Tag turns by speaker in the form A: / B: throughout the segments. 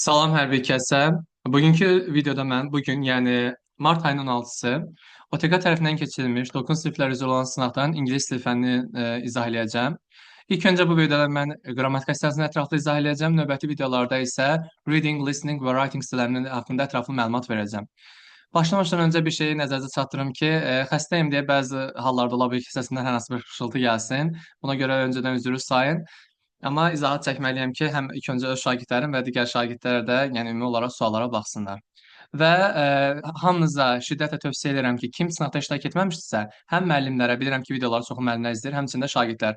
A: Salam hər bir kəsə. Bugünkü videoda mən yəni mart ayının 16-sı OTQ tərəfindən keçirilmiş 9 siniflər üzrə olan sınaqdan ingilis dil fənnini izah eləyəcəm. İlk öncə bu videoda mən qrammatika hissəsini ətraflı izah eləyəcəm. Növbəti videolarda isə reading, listening və writing hissələrinin haqqında ətraflı məlumat verəcəm. Başlamamışdan öncə bir şeyi nəzərinizə çatdırım ki, xəstəyim deyə bəzi hallarda ola bilər ki, səsimdən hər hansı bir xışıltı gəlsin. Buna görə öncədən üzrü sayın. Amma izahat çəkməliyəm ki, həm ilk öncə öz şagirdlərim və digər şagirdlər də, yəni ümumi olaraq suallara baxsınlar. Və hamınıza şiddətlə tövsiyə edirəm ki, kim sınaqda iştirak etməmişdirsə, həm müəllimlərə bilirəm ki, videoları çoxu müəllimlər izləyir, həmçinin də şagirdlər.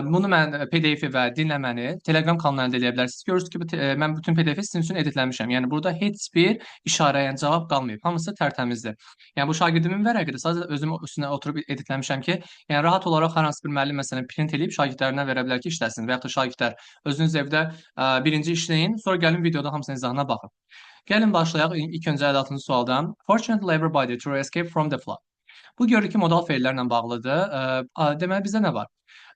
A: Bunu mən PDF-i və dinləməni Telegram kanalına əldə edə bilərsiniz. Görürsünüz ki, mən bütün PDF-i sizin üçün editləmişəm. Yəni burada heç bir işarə, yəni cavab qalmayıb. Hamısı tərtəmizdir. Yəni bu şagirdimin vərəqidir. Sadəcə özüm üstünə oturub editləmişəm ki, yəni rahat olaraq hər hansı bir müəllim məsələn print eləyib şagirdlərinə verə bilər ki, işləsin və ya da şagirdlər özünüz evdə birinci işləyin, sonra gəlin videoda hamısının izahına baxın. Gəlin başlayaq ilk öncə 56-cı sualdan. Fortunately everybody to escape from the flood. Bu görür ki, modal feillərlə bağlıdır. Deməli bizdə nə var?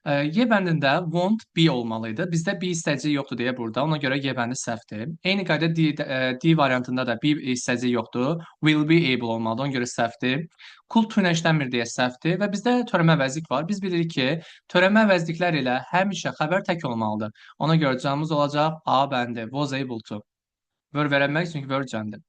A: Y bəndində won't be olmalıydı. Bizdə be hissəciyi yoxdur deyə burada. Ona görə Y bəndi səhvdir. Eyni qayda D variantında da be hissəciyi yoxdur. Will be able olmalıdır. Ona görə səhvdir. Could to ilə işlənmir deyə səhvdir və bizdə törəmə əvəzlik var. Biz bilirik ki, törəmə əvəzliklər ilə həmişə xəbər tək olmalıdır. Ona görə cavabımız olacaq A bəndi. Was able to. Word verəbilmək çünki word cəmdir.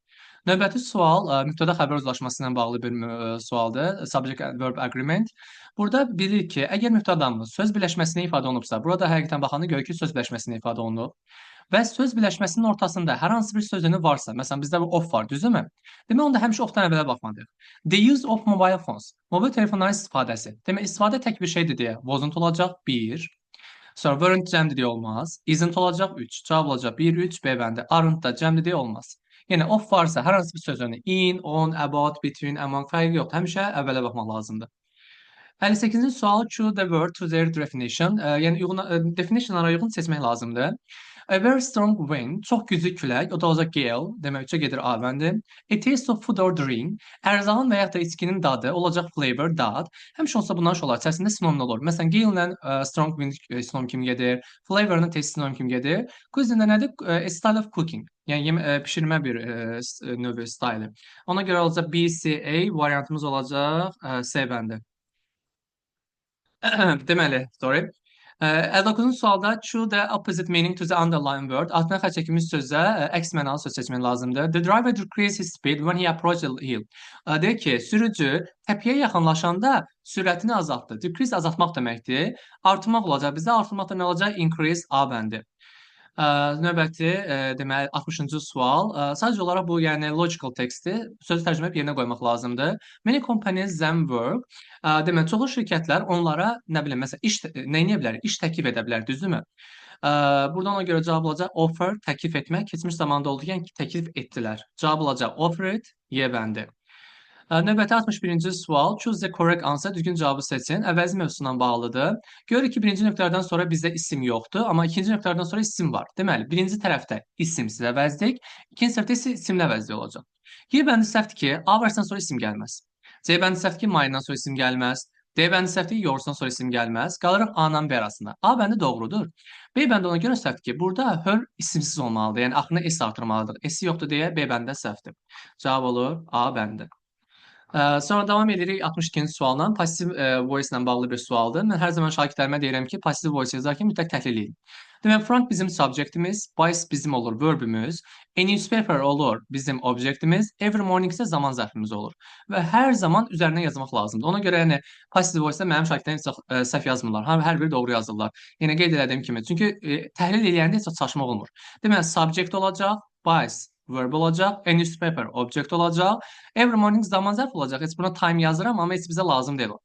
A: Növbəti sual mübtəda xəbər uzlaşması ilə bağlı bir sualdır. Subject and verb agreement. Burada bilirik ki, əgər mübtədamız söz birləşməsində ifadə olunubsa, burada həqiqətən baxanda görürük ki, söz birləşməsində ifadə olunub və söz birləşməsinin ortasında hər hansı bir sözünü varsa, məsələn bizdə bu of var, düzdürmü? Demək onda həmişə ofdan əvvələ baxmalıyıq. The use of mobile phones. Mobil telefonların istifadəsi. Demək istifadə tək bir şeydir deyə wasn't olacaq 1. Sonra weren't cəmdir deyə olmaz. Isn't olacaq 3. Cavab olacaq 1, 3, B bəndi. Aren't da cəmdir deyə olmaz. Yəni of varsa hər hansı bir sözünü in, on, about, between, among fərqi yoxdur. Həmişə əvvələ baxmaq lazımdır. 58-ci sual choose the word to their definition. Yəni definitionlara uyğun seçmək lazımdır. A very strong wind, çox güclü külək, o da olacaq gale, demək 3-ə gedir A bəndi. A taste of food or drink, ərzağın və ya da içkinin dadı olacaq flavor, dad. Həmişə olsa bunlar olar, içərisində sinonim olur. Məsələn, gale ilə strong wind sinonim kimi gedir, flavor-la taste sinonim kimi gedir. Cuisine nədir? A style of cooking. Yəni bişirmə bir növü, style. Ona görə olacaq B, C, A variantımız olacaq C bəndi. Deməli, sorry. 59-cu sualda choose the opposite meaning to the underlying word. Altına xətt çəkilmiş sözə əks mənalı söz seçmək lazımdır. The driver decreased his speed when he approached the hill. Deyir ki, sürücü təpəyə yaxınlaşanda sürətini azaltdı. Decrease azaltmaq deməkdir. Artırmaq olacaq. Bizdə artırmaq da nə olacaq? Increase A bəndi. Növbəti, deməli 60-cı sual. Sadəcə olaraq bu, yəni logical textdir. Sözü tərcümə edib yerinə qoymaq lazımdır. Many companies them work. Deməli çoxlu şirkətlər onlara nə bilim, məsələn, nə edə bilər? İş təklif edə bilər, düzdürmü? Burada ona görə cavab olacaq offer, təklif etmək. Keçmiş zamanda oldu ki, yəni təklif etdilər. Cavab olacaq offered, Y bəndi. Növbəti 61-ci sual. Choose the correct answer. Düzgün cavabı seçin. Əvəzi mövzusuna bağlıdır. Görürük ki, birinci nöqtələrdən sonra bizdə isim yoxdur, amma ikinci nöqtələrdən sonra isim var. Deməli, birinci tərəfdə isimsiz əvəzlik, ikinci tərəfdə isə isimli əvəzlik olacaq. Y bəndi səhvdir ki, A vərsindən sonra isim gəlməz. C bəndi səhvdir ki, mayından sonra isim gəlməz. D bəndi səhvdir ki, yoxurdan sonra isim gəlməz. Qalırıq A-la B arasında. A bəndi doğrudur. B bəndi ona görə səhvdir ki, burada her isimsiz olmalıdır. Yəni axırına S artırmalıdır. S yoxdur deyə B bəndə səhvdir. Cavab olur A bəndi. Sonra davam edirik 62-ci sualla. Passiv voice ilə bağlı bir sualdır. Mən hər zaman şagirdlərimə deyirəm ki, passiv voice yazarkən mütləq təhlil edin. Deməli, Frank bizim subjectimiz, Vice bizim olur verbimiz, a newspaper olur bizim objektimiz, every morning isə zaman zərfimiz olur. Və hər zaman üzərinə yazmaq lazımdır. Ona görə yəni passive voice-da mənim şagirdlərim çox səhv yazmırlar. Hər biri doğru yazırlar. Yəni qeyd etdiyim kimi. Çünki təhlil edəndə heç çaşmaq olmur. Deməli, subject olacaq, Vice verb olacaq, a newspaper object olacaq, every morning zaman zərf olacaq. Heç buna time yazıram, amma heç bizə lazım deyil o.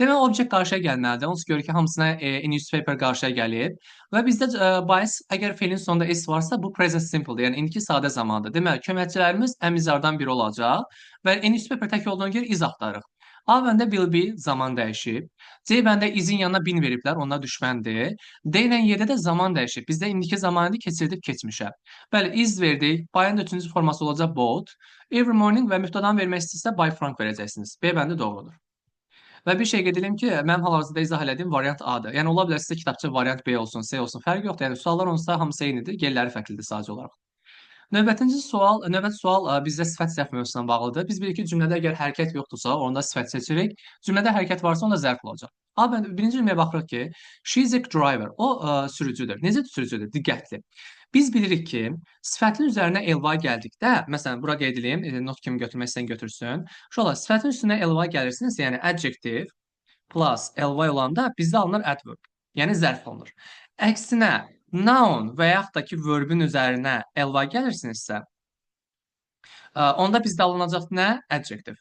A: Deməli, object qarşıya gəlməlidir. Onsuz görürük ki, hamısına a newspaper qarşıya gəlib. Və bizdə bias, əgər feilin sonunda s varsa, bu present simple-dir. Yəni, indiki sadə zamandır. Deməli, köməkçilərimiz əmizlərdən biri olacaq və a newspaper tək olduğuna görə iz axtarırıq. A bəndə will be zaman dəyişib. C bəndə izin yanına bin veriblər, onlar düşməndir. D ilə Y-də də zaman dəyişib. Bizdə indiki zamanı keçirdib keçmişə. Bəli, is verdik. By'ın da üçüncü forması olacaq both. Every morning və mübtədanı vermək istəyirsə by Frank verəcəksiniz. B bəndi doğrudur. Və bir şey qeyd edim ki, mənim hal-hazırda izah elədiyim variant A-dır. Yəni ola bilər sizdə kitabça variant B olsun, C olsun, fərqi yoxdur. Yəni suallar onsuz da hamısı eynidir, yerləri fərqlidir sadəcə olaraq. Növbəti sual bizdə sifət zərf mövzusuna bağlıdır. Biz bilirik ki, cümlədə əgər hərəkət yoxdursa, onda sifət seçirik. Cümlədə hərəkət varsa, onda zərf olacaq. Birinci cümləyə baxırıq ki, she is a driver. O sürücüdür. Necə sürücüdür? Diqqətli. Biz bilirik ki, sifətin üzərinə elva gəldikdə, məsələn, bura qeyd edeyim, not kimi götürmək istəyən götürsün. Şolar, sifətin üstünə elva gəlirsinizsə, yəni adjective plus ly olanda bizdə alınır adverb. Yəni zərf olunur. Əksinə noun və yaxud da ki verbin üzərinə ly gəlirsinizsə, onda bizdə alınacaq nə? Adjective.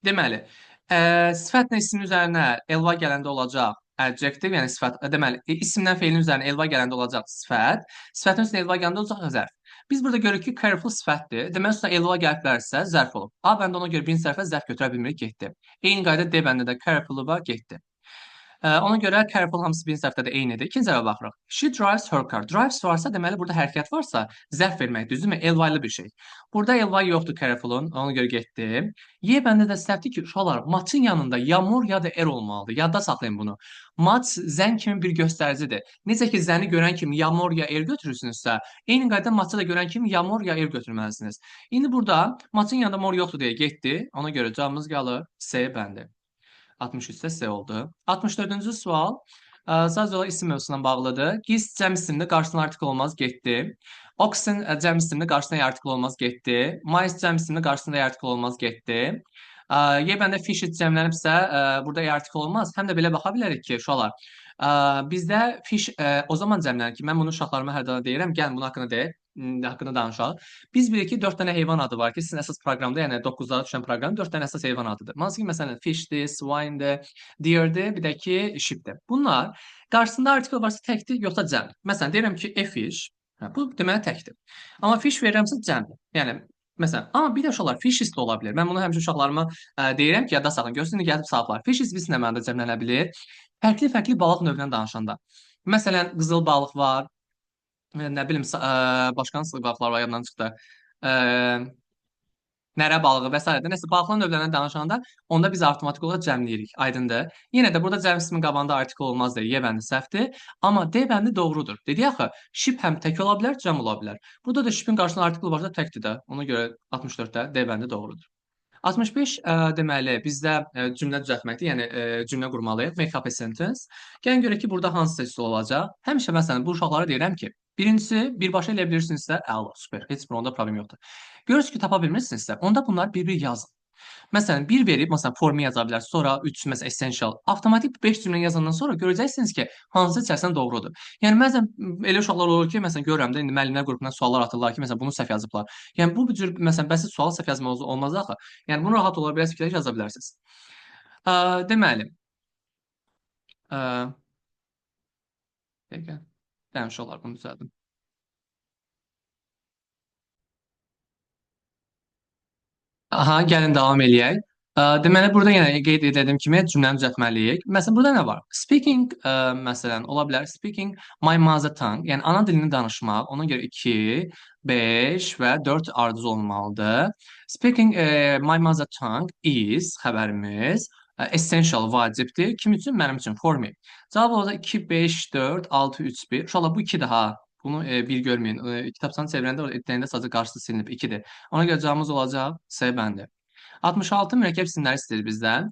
A: Deməli, sifətlə ismin üzərinə ly gələndə olacaq adjective, yəni sifət. Deməli, isimdən feilin üzərinə ly gələndə olacaq sifət, sifətin üstünə ly gələndə olacaq zərf. Biz burada görürük ki, careful sifətdir. Deməli, üstünə ly gəliblərsə zərf olub. A bəndə ona görə birinci sərfə zərf götürə bilmirik, getdi. Eyni qayda D bəndə də careful-a getdi. Ona görə careful hamısı birinci səhvdə də eynidir. İkinci səhvə baxırıq. She drives her car. Drives varsa, deməli burada hərəkət varsa, zərf vermək düzdürmü? Ely'lı bir şey. Burada ely yoxdur careful'un. Ona görə getdi. Y bəndə də səhvdir ki, uşaqlar, matın yanında ya mor ya da er olmalıdır. Yadda saxlayın bunu. Mat zən kimi bir göstəricidir. Necə ki, zəni görən kimi ya mor ya er götürürsünüzsə, eyni qayda matı da görən kimi ya mor ya er götürməlisiniz. İndi burada matın yanında mor yoxdur deyə getdi. Ona görə cavabımız qalır C bəndi. 63-də C oldu. 64-cü sual sadəcə olaraq isim mövzusuna bağlıdır. Giz cəm isimli qarşısına artikl olmaz, getdi. Oxen cəm isimli qarşısına artikl olmaz, getdi. Mice cəm isimli qarşısında artikl olmaz, getdi. Y bəndə fish cəmlənibsə, burada artikl olmaz. Həm də belə baxa bilərik ki, uşaqlar, bizdə fish o zaman cəmlənir ki, mən bunu uşaqlarıma hər dəfə deyirəm, gəlin bunun haqqında deyək, haqqında danışaq. Biz bilirik ki, 4 dənə heyvan adı var ki, sizin əsas proqramda, yəni 9-lara düşən proqram 4 dənə əsas heyvan adıdır. Hansı ki, məsələn, fishdir, swinedir, deerdir, bir də ki, sheepdir. Bunlar qarşısında artikel varsa təkdir, yoxsa cəm. Məsələn, deyirəm ki, a fish, bu deməli təkdir. Amma fish verirəmsə cəmdir. Yəni məsələn, amma bir də uşaqlar fishes də ola bilər. Mən bunu həmişə uşaqlarıma deyirəm ki, yadda saxlayın. Görsün gəlib sahiblər. Fishes bilsin nə mənada cəmlənə bilər. Fərqli-fərqli balıq növündən danışanda. Məsələn, qızıl balıq var, nə bilim, başqa hansı balıqlar var yadımdan çıxdı. Ə, Nərə balığı və s. Nəsə balıqların növlərindən danışanda onda biz avtomatik olaraq cəmləyirik. Aydındır. Yenə də burada cəm ismin qabağında artikl olmaz deyə Y bəndi səhvdir. Amma D bəndi doğrudur. Dedik axı, ship həm tək ola bilər, cəm ola bilər. Burada da shipin qarşısında artikl varsa təkdir də. Ona görə 64-də D bəndi doğrudur. 65 deməli bizdə cümlə düzəltməkdir, yəni cümlə qurmalıyıq. Make up a sentence. Gəlin görək ki, burada hansı seçili olacaq. Həmişə məsələn bu uşaqlara deyirəm ki, birincisi birbaşa elə bilirsinizsə, əla, super, heç bir onda problem yoxdur. Görürsünüz ki, tapa bilmirsinizsə, onda bunlar bir-bir yazın. Məsələn, 1 verib, məsələn, formu yaza bilərsiniz, sonra 3 məsələn essential. Avtomatik 5 cümlə yazandan sonra görəcəksiniz ki, hansı içərisindən doğrudur. Yəni bəzən elə uşaqlar olur ki, məsələn, görürəm də indi müəllimlər qrupundan suallar atırlar ki, məsələn, bunu səhv yazıblar. Yəni bu cür məsələn bəsit sual səhv yazmaq olmaz axı. Yəni bunu rahat ola bilərsiniz, fikirləşib yaza bilərsiniz. Deməli, ə, dəqiqə. Dəmiş olar bunu düzəldim. Aha, gəlin davam eləyək. Deməli, burada yenə qeyd etdiyim kimi cümləni düzəltməliyik. Məsələn, burada nə var? Speaking, məsələn, ola bilər. Speaking my mother tongue, yəni ana dilini danışmaq. Ona görə 2, 5 və 4 ardıcıl olmalıdır. Speaking my mother tongue is xəbərimiz essential, vacibdir. Kim üçün? Mənim üçün, for me. Cavab olacaq 2, 5, 4, 6, 3, 1. Uşaqlar, bu 2 daha. Bunu bir görməyin. Kitabçanı çevirəndə etdiyində sadəcə qarşısı silinib 2-dir. Ona görə cavabımız olacaq C bəndi. 66 mürəkkəb isimləri istəyir bizdən.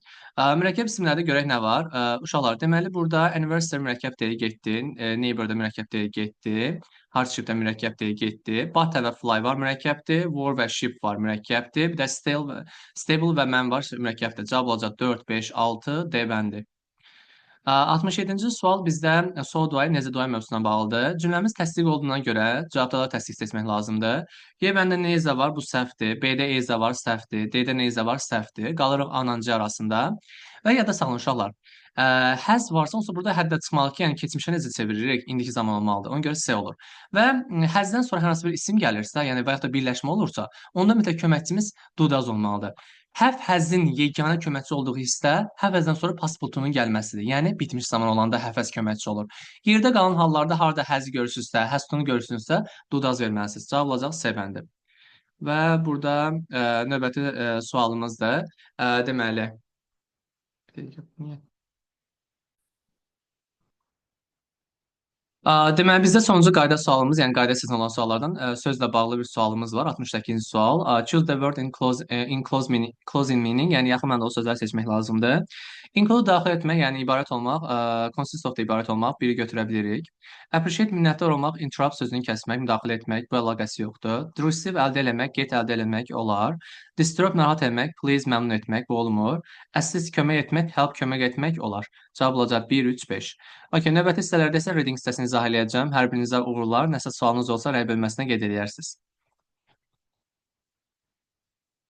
A: Mürəkkəb isimlərdə görək nə var. Uşaqlar, deməli burada anniversary mürəkkəb deyə getdi. Neighbor-da mürəkkəb deyə getdi. Hardship-də mürəkkəb deyə getdi. Butter və fly var mürəkkəbdir. War və ship var mürəkkəbdir. Bir də stable və man var mürəkkəbdir. Cavab olacaq 4, 5, 6 D bəndi. 67-ci sual bizdə so do I, necə do I mövzusuna bağlıdır. Cümləmiz təsdiq olduğuna görə cavabda da təsdiq seçmək lazımdır. Y bəndə necə var, bu səhvdir. B-də ezə var, səhvdir. D-də necə var, səhvdir. Qalırıq A-la C arasında. Və yadda saxlayın uşaqlar. Has varsa, onsa burada həddə çıxmalı ki, yəni keçmişə necə çeviririk, indiki zaman olmalıdır. Ona görə C olur. Və hasdən sonra hər hansı bir isim gəlirsə, yəni və yaxud da birləşmə olursa, onda mütləq köməkçimiz do does olmalıdır. Have has-in yeganə köməkçi olduğu hissdə have has-dan sonra past butunun gəlməsidir. Yəni bitmiş zaman olanda have has köməkçi olur. Yerdə qalan hallarda harda has-i görürsünüzsə, has-tunu görürsünüzsə, do does verməlisiniz. Cavab olacaq C bəndi. Və burada növbəti sualımızdır. Deməli, Deməli, bizdə sonuncu qayda sualımız, yəni qayda sizin olan suallardan sözlə bağlı bir sualımız var. 68-ci sual. Choose the word in closing meaning, yəni yaxın mənada o sözləri seçmək lazımdır. Include daxil etmək, yəni ibarət olmaq, consist of da ibarət olmaq, biri götürə bilirik. Appreciate minnətdar olmaq, interrupt sözünü kəsmək, müdaxilə etmək, bu əlaqəsi yoxdur. Receive əldə eləmək, get əldə eləmək olar. Disturb narahat etmək, please məmnun etmək, bu olmur. Assist kömək etmək, help kömək etmək olar. Cavab olacaq 1, 3, 5. Okay, növbəti hissələrdə isə reading hissəsini izah eləyəcəm. Hər birinizə uğurlar. Nəsə sualınız olsa rəy bölməsinə qeyd eləyərsiniz.